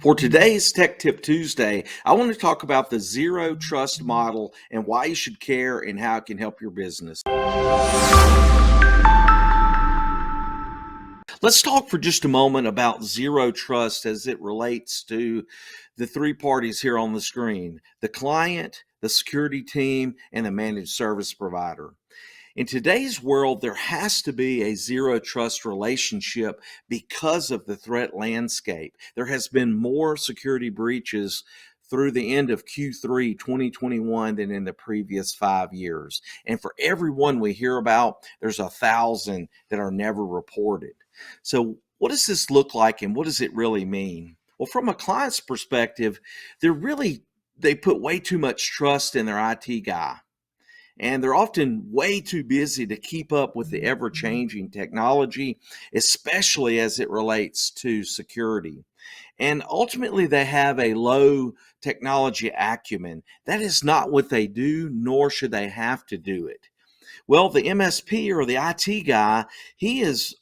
For today's Tech Tip Tuesday, I want to talk about the zero trust model and why you should care and how it can help your business. Let's talk for just a moment about zero trust as it relates to the three parties here on the screen: the client, the security team, and the managed service provider. In today's world, there has to be a zero trust relationship because of the threat landscape. There has been more security breaches through the end of Q3 2021 than in the previous 5 years. And for every one we hear about, there's 1,000 that are never reported. So what does this look like and what does it really mean? Well, from a client's perspective, they put way too much trust in their IT guy, and they're often way too busy to keep up with the ever-changing technology, especially as it relates to security. And ultimately, they have a low technology acumen. That is not what they do, nor should they have to do it. Well, the MSP or the IT guy, he is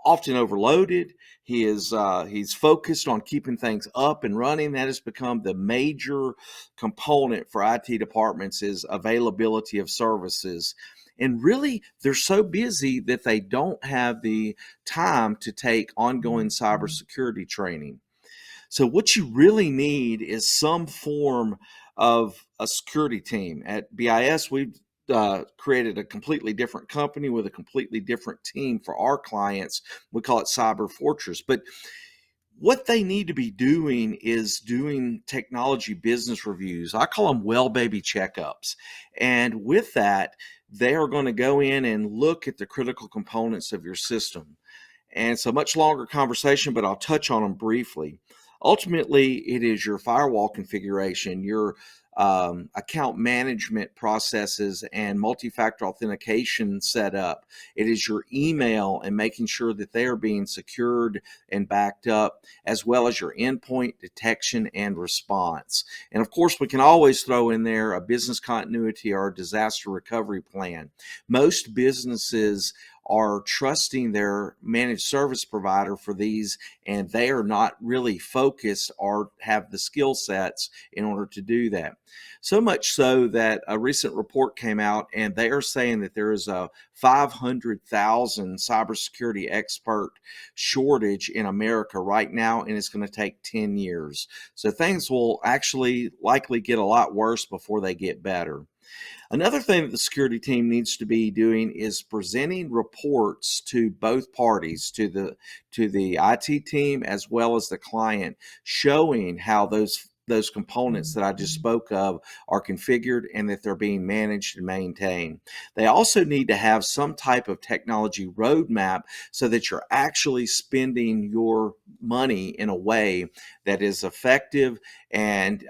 often overloaded. He's focused on keeping things up and running. That has become the major component for IT departments, is availability of services. And really, they're so busy that they don't have the time to take ongoing cybersecurity training. So what you really need is some form of a security team. At BIS, we've created a completely different company with a completely different team for our clients. We call it Cyber Fortress. But what they need to be doing is doing technology business reviews. I call them well baby checkups. And with that, they are going to go in and look at the critical components of your system. And it's a much longer conversation, but I'll touch on them briefly. Ultimately, it is your firewall configuration, your account management processes, and multi-factor authentication setup. It is your email and making sure that they are being secured and backed up, as well as your endpoint detection and response. And of course, we can always throw in there a business continuity or a disaster recovery plan. Most businesses are trusting their managed service provider for these, and they are not really focused or have the skill sets in order to do that. So much so that a recent report came out and they are saying that there is a 500,000 cybersecurity expert shortage in America right now, and it's going to take 10 years. So things will actually likely get a lot worse before they get better. Another thing that the security team needs to be doing is presenting reports to both parties, to the IT team as well as the client, showing how those components that I just spoke of are configured and that they're being managed and maintained. They also need to have some type of technology roadmap so that you're actually spending your money in a way that is effective and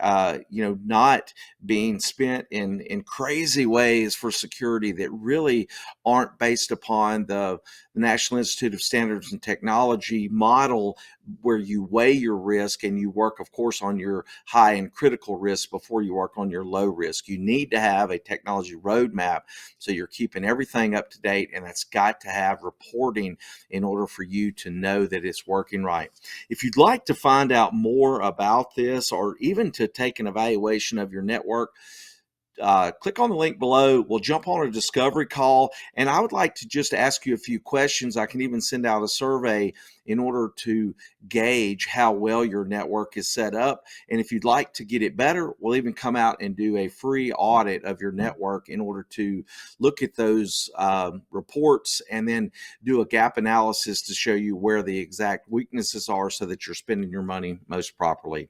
not being spent in crazy ways for security that really aren't based upon the National Institute of Standards and Technology model, where you weigh your risk and you work, of course, on your high and critical risk before you work on your low risk. You need to have a technology roadmap so you're keeping everything up to date, and that's got to have reporting in order for you to know that it's working right. If you'd like to find out more about this, or even to take an evaluation of your network, click on the link below. We'll jump on a discovery call, and I would like to just ask you a few questions. I can even send out a survey in order to gauge how well your network is set up. And if you'd like to get it better, we'll even come out and do a free audit of your network in order to look at those reports and then do a gap analysis to show you where the exact weaknesses are so that you're spending your money most properly.